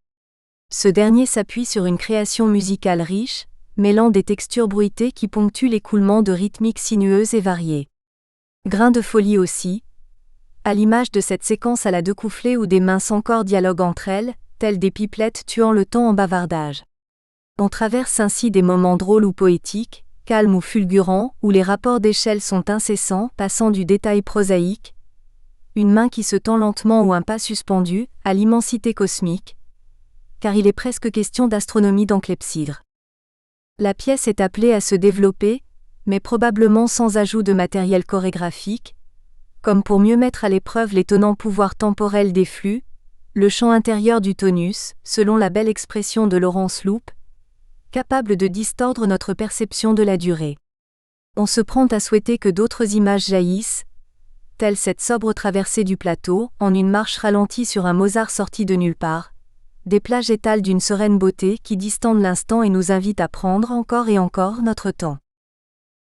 Ce dernier s'appuie sur une création musicale riche, mêlant des textures bruitées qui ponctuent l'écoulement de rythmiques sinueuses et variées. Grain de folie aussi, à l'image de cette séquence à la découfflée où des mains sans corps dialoguent entre elles, telles des pipelettes tuant le temps en bavardage. On traverse ainsi des moments drôles ou poétiques, calme ou fulgurant, où les rapports d'échelle sont incessants, passant du détail prosaïque, une main qui se tend lentement ou un pas suspendu, à l'immensité cosmique, car il est presque question d'astronomie dans Clepsydre. La pièce est appelée à se développer, mais probablement sans ajout de matériel chorégraphique, comme pour mieux mettre à l'épreuve l'étonnant pouvoir temporel des flux, le champ intérieur du tonus, selon la belle expression de Laurence Loup, capable de distordre notre perception de la durée. On se prend à souhaiter que d'autres images jaillissent, telle cette sobre traversée du plateau, en une marche ralentie sur un Mozart sorti de nulle part, des plages étales d'une sereine beauté qui distendent l'instant et nous invitent à prendre encore et encore notre temps.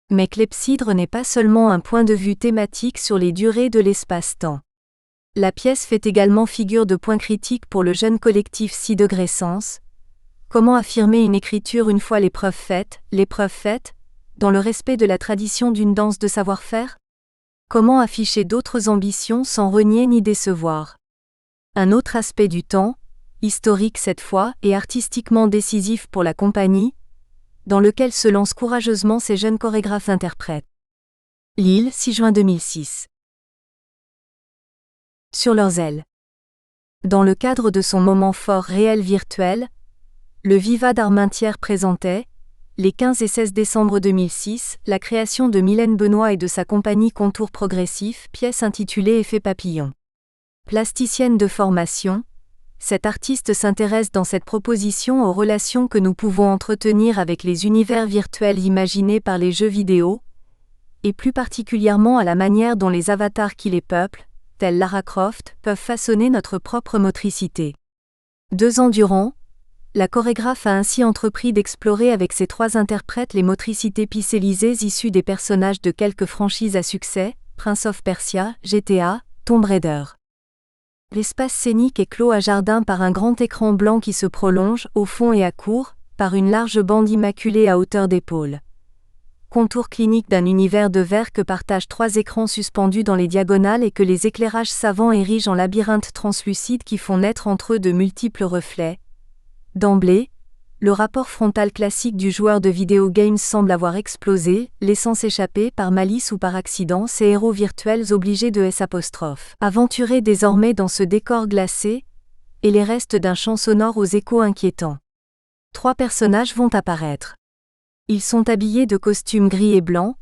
Mais Clepsydre n'est pas seulement un point de vue thématique sur les durées de l'espace-temps. La pièce fait également figure de point critique pour le jeune collectif 6 degrés sens. Comment affirmer une écriture une fois l'épreuve faite, dans le respect de la tradition d'une danse de savoir-faire? Comment afficher d'autres ambitions sans renier ni décevoir? Un autre aspect du temps, historique cette fois et artistiquement décisif pour la compagnie, dans lequel se lancent courageusement ces jeunes chorégraphes-interprètes. Lille, 6 juin 2006. Sur leurs ailes. Dans le cadre de son moment fort réel virtuel, le Viva d'Armentières présentait, les 15 et 16 décembre 2006, la création de Mylène Benoît et de sa compagnie Contour Progressif, pièce intitulée Effet Papillon. Plasticienne de formation, cette artiste s'intéresse dans cette proposition aux relations que nous pouvons entretenir avec les univers virtuels imaginés par les jeux vidéo, et plus particulièrement à la manière dont les avatars qui les peuplent, tels Lara Croft, peuvent façonner notre propre motricité. 2 ans durant, la chorégraphe a ainsi entrepris d'explorer avec ses 3 interprètes les motricités pixelisées issues des personnages de quelques franchises à succès, Prince of Persia, GTA, Tomb Raider. L'espace scénique est clos à jardin par un grand écran blanc qui se prolonge, au fond et à court, par une large bande immaculée à hauteur d'épaule. Contour clinique d'un univers de verre que partagent 3 écrans suspendus dans les diagonales et que les éclairages savants érigent en labyrinthes translucides qui font naître entre eux de multiples reflets. D'emblée, le rapport frontal classique du joueur de vidéo games semble avoir explosé, laissant s'échapper par malice ou par accident ces héros virtuels obligés de S'. Aventurés désormais dans ce décor glacé, et les restes d'un chant sonore aux échos inquiétants. 3 personnages vont apparaître. Ils sont habillés de costumes gris et blancs,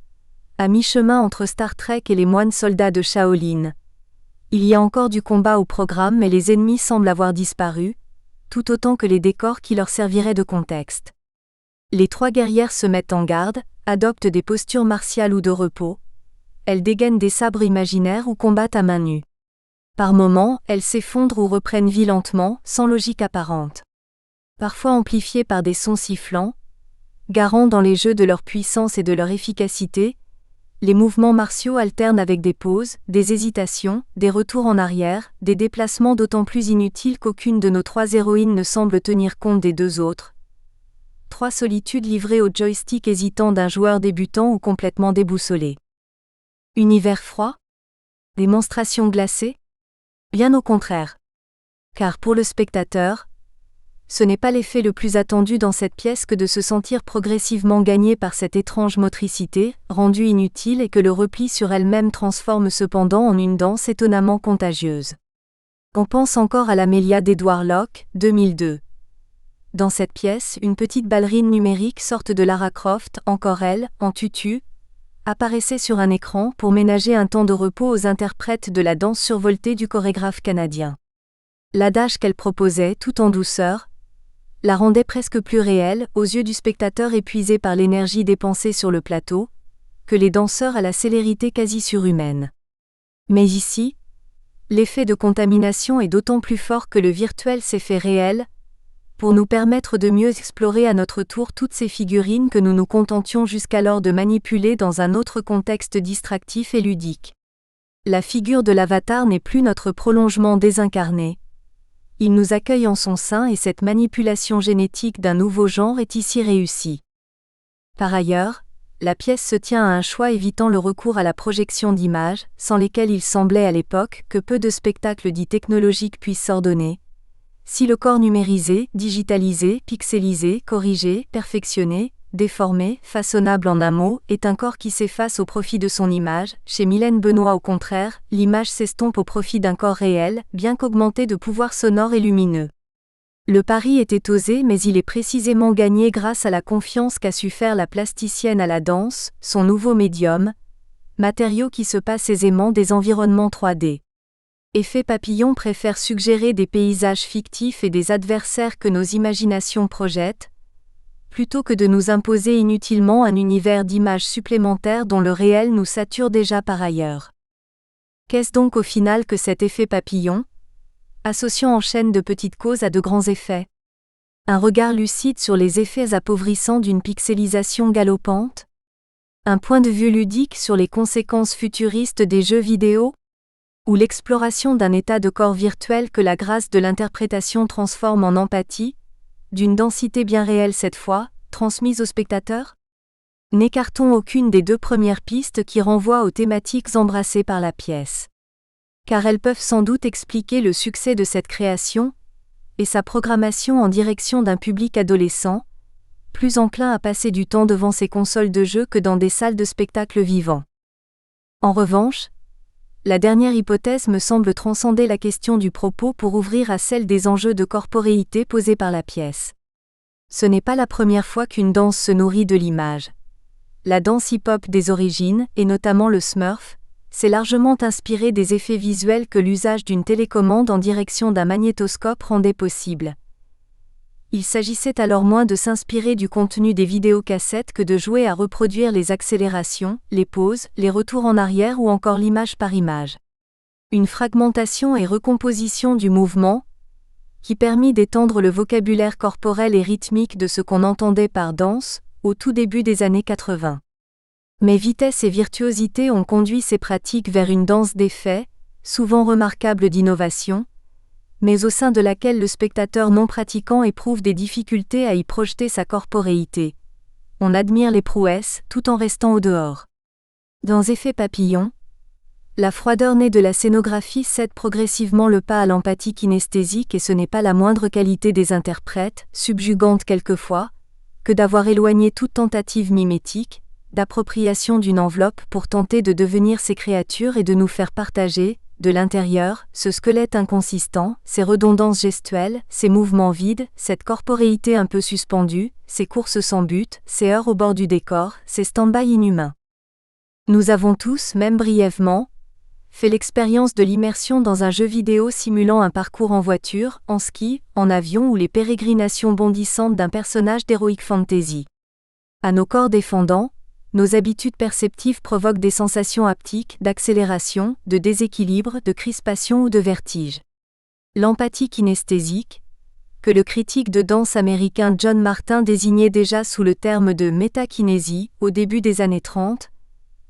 à mi-chemin entre Star Trek et les moines soldats de Shaolin. Il y a encore du combat au programme mais les ennemis semblent avoir disparu, tout autant que les décors qui leur serviraient de contexte. Les 3 guerrières se mettent en garde, adoptent des postures martiales ou de repos. Elles dégainent des sabres imaginaires ou combattent à main nue. Par moments, elles s'effondrent ou reprennent vie lentement, sans logique apparente. Parfois amplifiées par des sons sifflants, garants dans les jeux de leur puissance et de leur efficacité, les mouvements martiaux alternent avec des pauses, des hésitations, des retours en arrière, des déplacements d'autant plus inutiles qu'aucune de nos 3 héroïnes ne semble tenir compte des 2 autres. 3 solitudes livrées au joystick hésitant d'un joueur débutant ou complètement déboussolé. Univers froid? Démonstration glacée? Bien au contraire. Car pour le spectateur, ce n'est pas l'effet le plus attendu dans cette pièce que de se sentir progressivement gagné par cette étrange motricité, rendue inutile et que le repli sur elle-même transforme cependant en une danse étonnamment contagieuse. On pense encore à l'Amélia d'Edward Locke, 2002. Dans cette pièce, une petite ballerine numérique sorte de Lara Croft, encore elle, en tutu, apparaissait sur un écran pour ménager un temps de repos aux interprètes de la danse survoltée du chorégraphe canadien. L'adage qu'elle proposait, tout en douceur, la rendait presque plus réelle, aux yeux du spectateur épuisé par l'énergie dépensée sur le plateau, que les danseurs à la célérité quasi surhumaine. Mais ici, l'effet de contamination est d'autant plus fort que le virtuel s'est fait réel, pour nous permettre de mieux explorer à notre tour toutes ces figurines que nous nous contentions jusqu'alors de manipuler dans un autre contexte distractif et ludique. La figure de l'avatar n'est plus notre prolongement désincarné. Il nous accueille en son sein et cette manipulation génétique d'un nouveau genre est ici réussie. Par ailleurs, la pièce se tient à un choix évitant le recours à la projection d'images, sans lesquelles il semblait à l'époque que peu de spectacles dits technologiques puissent s'ordonner. Si le corps numérisé, digitalisé, pixelisé, corrigé, perfectionné, déformé, façonnable en un mot, est un corps qui s'efface au profit de son image. Chez Mylène Benoît au contraire, l'image s'estompe au profit d'un corps réel, bien qu'augmenté de pouvoir sonore et lumineux. Le pari était osé mais il est précisément gagné grâce à la confiance qu'a su faire la plasticienne à la danse, son nouveau médium, matériau qui se passe aisément des environnements 3D. Effet Papillon préfère suggérer des paysages fictifs et des adversaires que nos imaginations projettent, plutôt que de nous imposer inutilement un univers d'images supplémentaires dont le réel nous sature déjà par ailleurs. Qu'est-ce donc au final que cet effet papillon, associant en chaîne de petites causes à de grands effets? Un regard lucide sur les effets appauvrissants d'une pixelisation galopante? Un point de vue ludique sur les conséquences futuristes des jeux vidéo? Ou l'exploration d'un état de corps virtuel que la grâce de l'interprétation transforme en empathie, d'une densité bien réelle cette fois, transmise au spectateur? N'écartons aucune des deux premières pistes qui renvoient aux thématiques embrassées par la pièce. Car elles peuvent sans doute expliquer le succès de cette création, et sa programmation en direction d'un public adolescent, plus enclin à passer du temps devant ses consoles de jeux que dans des salles de spectacle vivants. En revanche, la dernière hypothèse me semble transcender la question du propos pour ouvrir à celle des enjeux de corporéité posés par la pièce. Ce n'est pas la première fois qu'une danse se nourrit de l'image. La danse hip-hop des origines, et notamment le Smurf, s'est largement inspirée des effets visuels que l'usage d'une télécommande en direction d'un magnétoscope rendait possible. Il s'agissait alors moins de s'inspirer du contenu des vidéocassettes que de jouer à reproduire les accélérations, les pauses, les retours en arrière ou encore l'image par image. Une fragmentation et recomposition du mouvement, qui permit d'étendre le vocabulaire corporel et rythmique de ce qu'on entendait par danse, au tout début des années 80. Mais vitesse et virtuosité ont conduit ces pratiques vers une danse d'effets, souvent remarquable d'innovation, mais au sein de laquelle le spectateur non pratiquant éprouve des difficultés à y projeter sa corporéité. On admire les prouesses, tout en restant au dehors. Dans Effet Papillon, la froideur née de la scénographie cède progressivement le pas à l'empathie kinesthésique et ce n'est pas la moindre qualité des interprètes, subjugante quelquefois, que d'avoir éloigné toute tentative mimétique, d'appropriation d'une enveloppe pour tenter de devenir ces créatures et de nous faire partager, de l'intérieur, ce squelette inconsistant, ces redondances gestuelles, ces mouvements vides, cette corporéité un peu suspendue, ces courses sans but, ces heures au bord du décor, ces stand-by inhumains. Nous avons tous, même brièvement, fait l'expérience de l'immersion dans un jeu vidéo simulant un parcours en voiture, en ski, en avion ou les pérégrinations bondissantes d'un personnage d'Heroic Fantasy. À nos corps défendants, nos habitudes perceptives provoquent des sensations haptiques, d'accélération, de déséquilibre, de crispation ou de vertige. L'empathie kinesthésique, que le critique de danse américain John Martin désignait déjà sous le terme de métakinésie au début des années 30,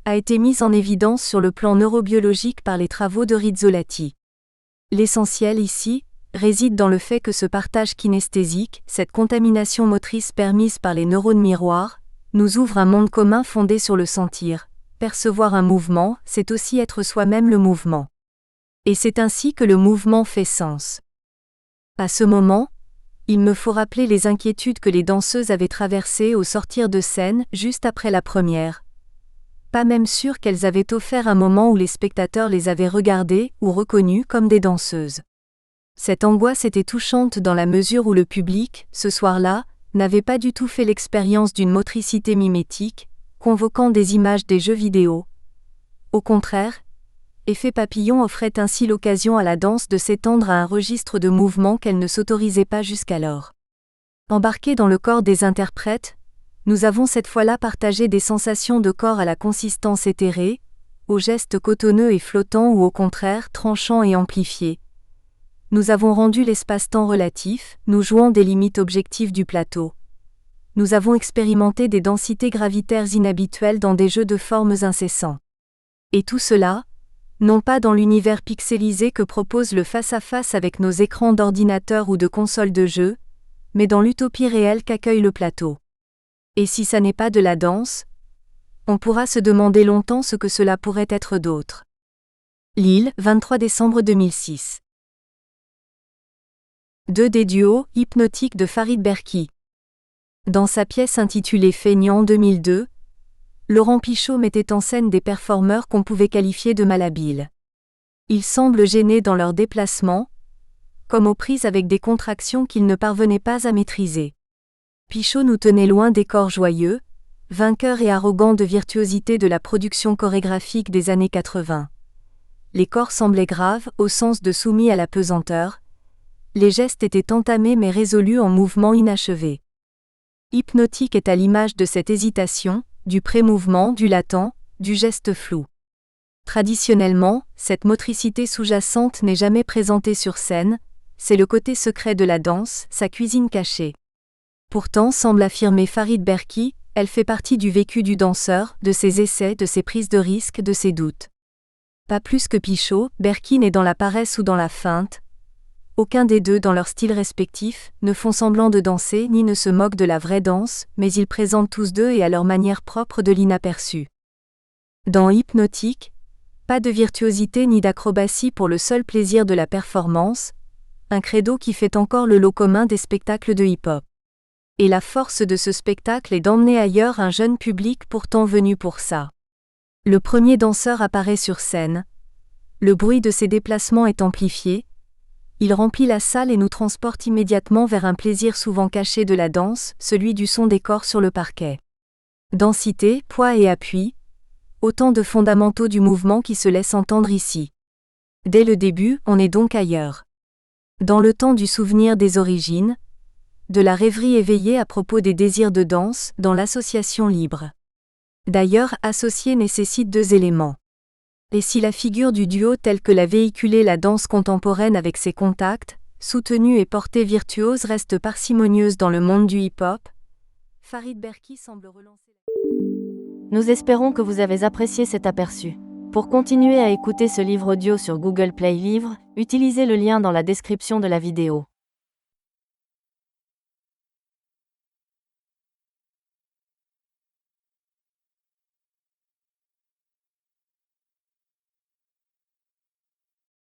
a été mise en évidence sur le plan neurobiologique par les travaux de Rizzolatti. L'essentiel ici réside dans le fait que ce partage kinesthésique, cette contamination motrice permise par les neurones miroirs, nous ouvre un monde commun fondé sur le sentir. Percevoir un mouvement, c'est aussi être soi-même le mouvement. Et c'est ainsi que le mouvement fait sens. À ce moment, il me faut rappeler les inquiétudes que les danseuses avaient traversées au sortir de scène juste après la première. Pas même sûres qu'elles avaient offert un moment où les spectateurs les avaient regardées ou reconnues comme des danseuses. Cette angoisse était touchante dans la mesure où le public, ce soir-là, n'avait pas du tout fait l'expérience d'une motricité mimétique, convoquant des images des jeux vidéo. Au contraire, Effet Papillon offrait ainsi l'occasion à la danse de s'étendre à un registre de mouvements qu'elle ne s'autorisait pas jusqu'alors. Embarqués dans le corps des interprètes, nous avons cette fois-là partagé des sensations de corps à la consistance éthérée, aux gestes cotonneux et flottants ou au contraire tranchants et amplifiés. Nous avons rendu l'espace-temps relatif, nous jouant des limites objectives du plateau. Nous avons expérimenté des densités gravitaires inhabituelles dans des jeux de formes incessants. Et tout cela, non pas dans l'univers pixelisé que propose le face-à-face avec nos écrans d'ordinateur ou de consoles de jeux, mais dans l'utopie réelle qu'accueille le plateau. Et si ça n'est pas de la danse, on pourra se demander longtemps ce que cela pourrait être d'autre. Lille, 23 décembre 2006. 2 des duos hypnotiques de Farid Berki. Dans sa pièce intitulée Feignant 2002, Laurent Pichot mettait en scène des performeurs qu'on pouvait qualifier de malhabiles. Ils semblent gênés dans leurs déplacements, comme aux prises avec des contractions qu'ils ne parvenaient pas à maîtriser. Pichot nous tenait loin des corps joyeux, vainqueurs et arrogants de virtuosité de la production chorégraphique des années 80. Les corps semblaient graves, au sens de soumis à la pesanteur. Les gestes étaient entamés mais résolus en mouvements inachevés. Hypnotique est à l'image de cette hésitation, du pré-mouvement, du latent, du geste flou. Traditionnellement, cette motricité sous-jacente n'est jamais présentée sur scène, c'est le côté secret de la danse, sa cuisine cachée. Pourtant, semble affirmer Farid Berki, elle fait partie du vécu du danseur, de ses essais, de ses prises de risques, de ses doutes. Pas plus que Pichot, Berki n'est dans la paresse ou dans la feinte. Aucun des deux, dans leur style respectif, ne font semblant de danser ni ne se moquent de la vraie danse, mais ils présentent tous deux et à leur manière propre de l'inaperçu. Dans Hypnotique, pas de virtuosité ni d'acrobatie pour le seul plaisir de la performance, un credo qui fait encore le lot commun des spectacles de hip-hop. Et la force de ce spectacle est d'emmener ailleurs un jeune public pourtant venu pour ça. Le premier danseur apparaît sur scène. Le bruit de ses déplacements est amplifié. Il remplit la salle et nous transporte immédiatement vers un plaisir souvent caché de la danse, celui du son des corps sur le parquet. Densité, poids et appui, autant de fondamentaux du mouvement qui se laissent entendre ici. Dès le début, on est donc ailleurs. Dans le temps du souvenir des origines, de la rêverie éveillée à propos des désirs de danse, dans l'association libre. D'ailleurs, associer nécessite deux éléments. Et si la figure du duo telle que l'a véhiculée la danse contemporaine avec ses contacts, soutenue et portée virtuose reste parcimonieuse dans le monde du hip-hop, Farid Berki semble relancer. Nous espérons que vous avez apprécié cet aperçu. Pour continuer à écouter ce livre audio sur Google Play Livres, utilisez le lien dans la description de la vidéo.